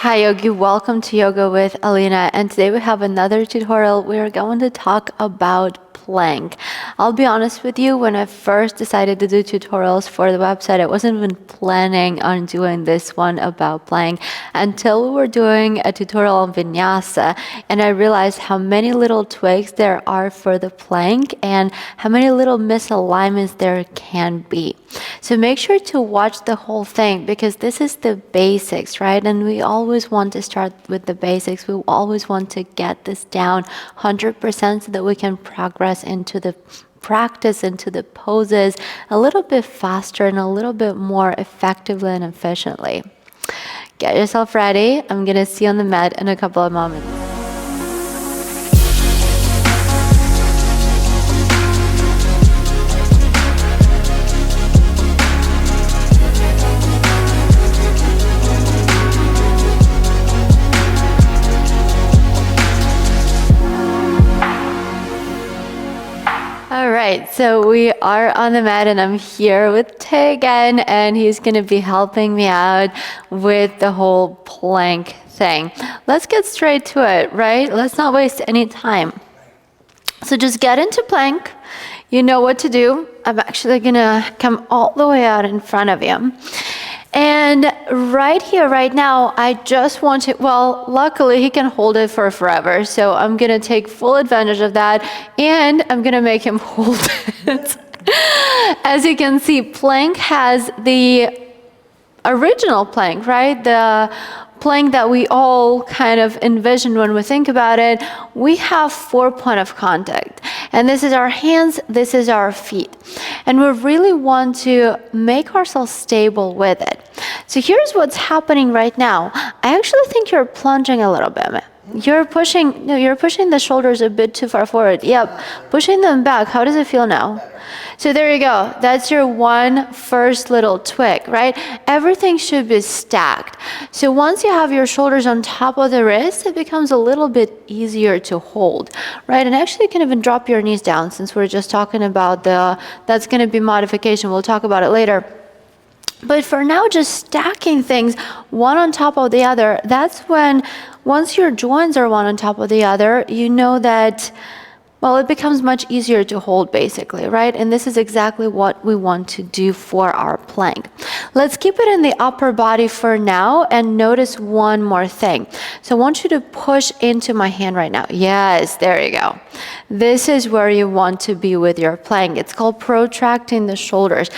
Hi Yogi, welcome to Yoga with Alina, and today we have another tutorial. We are going to talk about plank. I'll be honest with you, when I first decided to do tutorials for the website, I wasn't even planning on doing this one about plank until we were doing a tutorial on vinyasa, and I realized how many little tweaks there are for the plank and how many little misalignments there can be. So make sure to watch the whole thing because this is the basics, right? And we always want to start with the basics. We always want to get this down 100% so that we can progress into the practice, into the poses a little bit faster and a little bit more effectively and efficiently. Get yourself ready. I'm going to see you on the mat in a couple of moments. All right, so we are on the mat and I'm here with Tay again, and he's going to be helping me out with the whole plank thing. Let's get straight to it, right? Let's not waste any time. So just get into plank. You know what to do. I'm actually going to come all the way out in front of you. And right here, right now, I just want to, well, luckily he can hold it for forever. So I'm going to take full advantage of that and I'm going to make him hold it. As you can see, plank has the original plank, right? The plank that we all kind of envision when we think about it. We have 4 points of contact. And this is our hands, this is our feet. And we really want to make ourselves stable with it. So here's what's happening right now. I actually think you're plunging a little bit. You're pushing the shoulders a bit too far forward. Yep, pushing them back. How does it feel now? So there you go. That's your first little tweak, right? Everything should be stacked. So once you have your shoulders on top of the wrist, it becomes a little bit easier to hold, right? And actually you can even drop your knees down since we're just talking about that's going to be modification. We'll talk about it later. But for now, just stacking things one on top of the other, that's when, once your joints are one on top of the other, you know that, well, it becomes much easier to hold basically, right? And this is exactly what we want to do for our plank. Let's keep it in the upper body for now and notice one more thing. So I want you to push into my hand right now. Yes, there you go. This is where you want to be with your plank. It's called protracting the shoulders.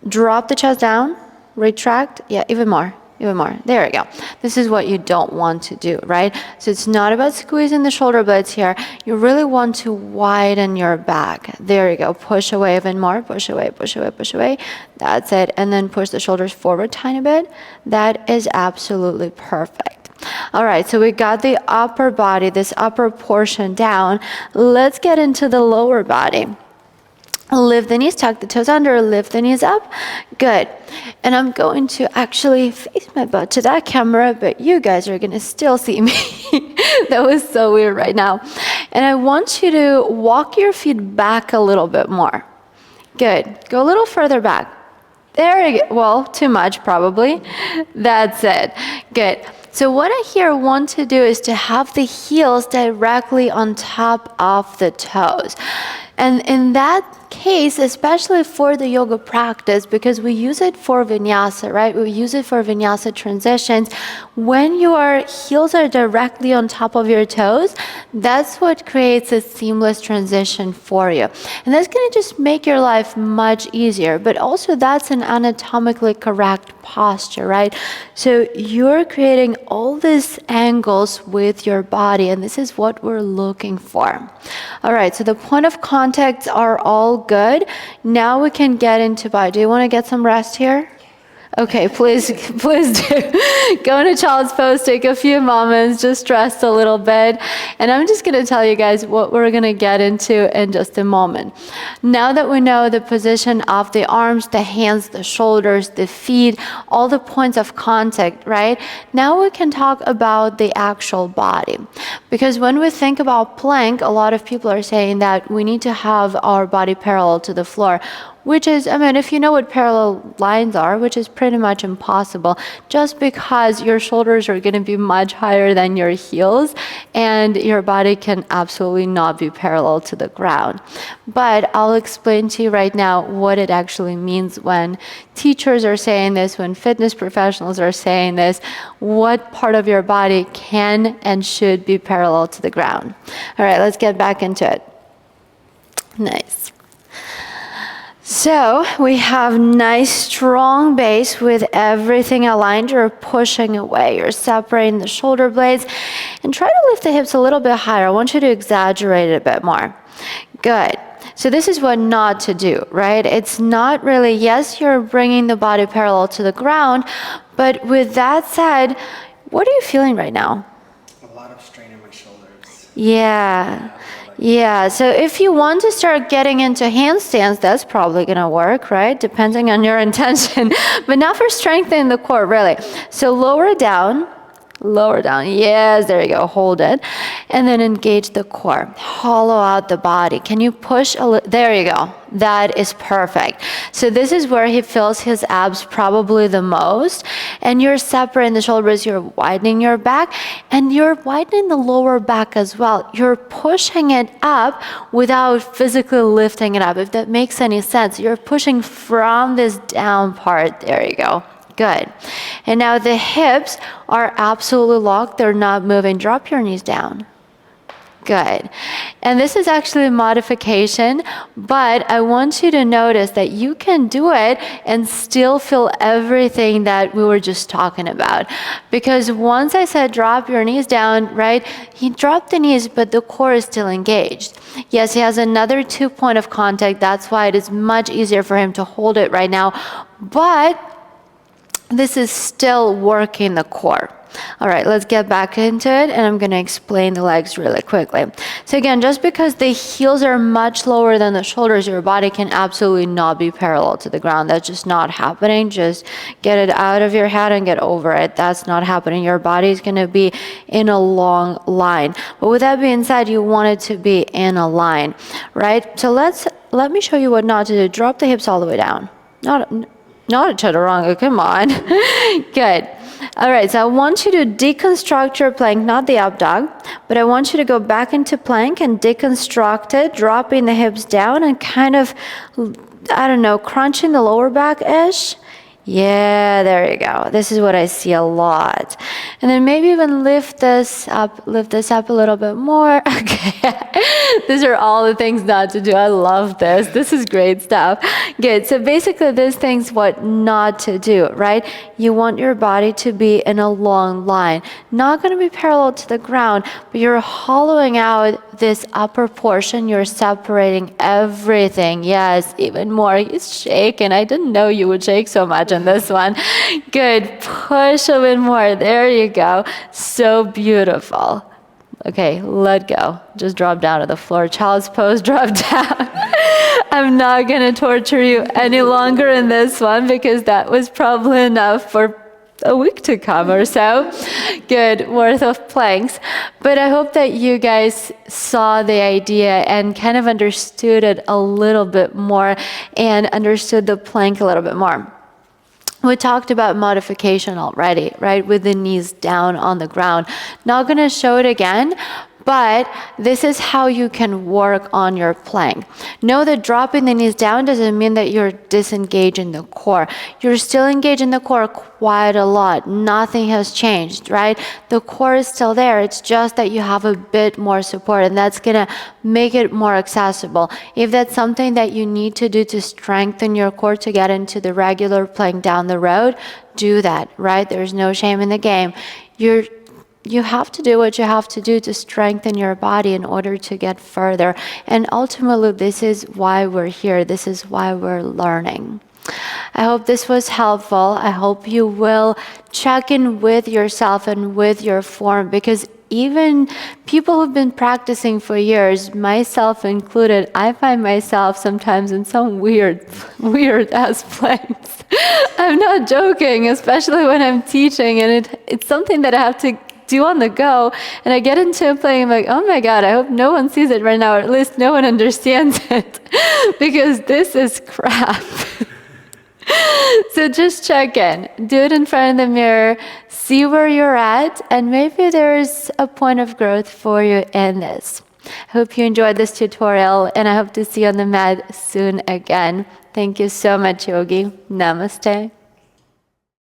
Drop the chest down, retract, yeah, even more. There we go. This is what you don't want to do, right? So it's not about squeezing the shoulder blades here. You really want to widen your back. There you go. Push away even more. Push away, push away, push away. That's it. And then push the shoulders forward a tiny bit. That is absolutely perfect. All right, so we got the upper body, this upper portion down. Let's get into the lower body. Lift the knees, tuck the toes under, lift the knees up. Good. And I'm going to actually face my butt to that camera, but you guys are going to still see me. That was so weird right now. And I want you to walk your feet back a little bit more. Good. Go a little further back. There you go. Well, too much probably. That's it. Good. So what I here want to do is to have the heels directly on top of the toes. And in that case, especially for the yoga practice, because we use it for vinyasa, right? We use it for vinyasa transitions. When your heels are directly on top of your toes, that's what creates a seamless transition for you. And that's going to just make your life much easier. But also that's an anatomically correct posture, right? So you're creating all these angles with your body, and this is what we're looking for. All right, so the point of contacts are all good. Now we can get into body. Do you want to get some rest here? Okay, please do. Go into child's pose, take a few moments, just rest a little bit. And I'm just going to tell you guys what we're going to get into in just a moment. Now that we know the position of the arms, the hands, the shoulders, the feet, all the points of contact, right? Now we can talk about the actual body. Because when we think about plank, a lot of people are saying that we need to have our body parallel to the floor. which is, I mean, if you know what parallel lines are, which is pretty much impossible, just because your shoulders are going to be much higher than your heels, and your body can absolutely not be parallel to the ground. But I'll explain to you right now what it actually means when teachers are saying this, when fitness professionals are saying this, what part of your body can and should be parallel to the ground. All right, let's get back into it. Nice. So we have nice strong base with everything aligned. You're pushing away, you're separating the shoulder blades, and try to lift the hips a little bit higher. I want you to exaggerate it a bit more. Good. So this is what not to do, right? It's not really, yes, you're bringing the body parallel to the ground, but with that said, what are you feeling right now? A lot of strain in my shoulders. Yeah, so if you want to start getting into handstands, that's probably going to work, right? Depending on your intention, but not for strengthening the core, really. So lower down. Yes, there you go. Hold it. And then engage the core. Hollow out the body. Can you push a little? There you go. That is perfect. So this is where he feels his abs probably the most. And you're separating the shoulders. You're widening your back. And you're widening the lower back as well. You're pushing it up without physically lifting it up. If that makes any sense. You're pushing from this down part. There you go. Good. And now the hips are absolutely locked. They're not moving. Drop your knees down. Good. And this is actually a modification, but I want you to notice that you can do it and still feel everything that we were just talking about. Because once I said drop your knees down, right, he dropped the knees, but the core is still engaged. Yes, he has another 2 point of contact. That's why it is much easier for him to hold it right now. But this is still working the core. All right, let's get back into it, and I'm going to explain the legs really quickly. So again, just because the heels are much lower than the shoulders, your body can absolutely not be parallel to the ground. That's just not happening. Just get it out of your head and get over it. That's not happening. Your body is going to be in a long line. But with that being said, you want it to be in a line, right? So let me show you what not to do. Drop the hips all the way down. Not a chaturanga, come on. Good. All right, so I want you to deconstruct your plank, not the up dog, but I want you to go back into plank and deconstruct it, dropping the hips down and kind of, I don't know, crunching the lower back-ish. Yeah, there you go. This is what I see a lot. And then maybe even lift this up a little bit more. Okay. These are all the things not to do. I love this. This is great stuff. Good. So basically this thing's what not to do, right? You want your body to be in a long line. Not going to be parallel to the ground, but you're hollowing out this upper portion. You're separating everything. Yes, even more. He's shaking. I didn't know you would shake so much in this one. Good. Push a bit more. There you go. So beautiful. Okay, let go. Just drop down to the floor. Child's pose, drop down. I'm not going to torture you any longer in this one because that was probably enough for a week to come or so. Good, worth of planks. But I hope that you guys saw the idea and kind of understood it a little bit more and understood the plank a little bit more. We talked about modification already, right? With the knees down on the ground. Not going to show it again, but this is how you can work on your plank. Know that dropping the knees down doesn't mean that you're disengaging the core. You're still engaging the core quite a lot. Nothing has changed, right? The core is still there. It's just that you have a bit more support, and that's going to make it more accessible. If that's something that you need to do to strengthen your core to get into the regular plank down the road, do that, right? There's no shame in the game. You have to do what you have to do to strengthen your body in order to get further. And ultimately, this is why we're here. This is why we're learning. I hope this was helpful. I hope you will check in with yourself and with your form, because even people who've been practicing for years, myself included, I find myself sometimes in some weird ass planks. I'm not joking, especially when I'm teaching, and it's something that I have to do on the go, and I get into a plank, I'm like, oh my God, I hope no one sees it right now, or at least no one understands it, because this is crap. So just check in, do it in front of the mirror, see where you're at, and maybe there's a point of growth for you in this. I hope you enjoyed this tutorial, and I hope to see you on the mat soon again. Thank you so much, Yogi. Namaste.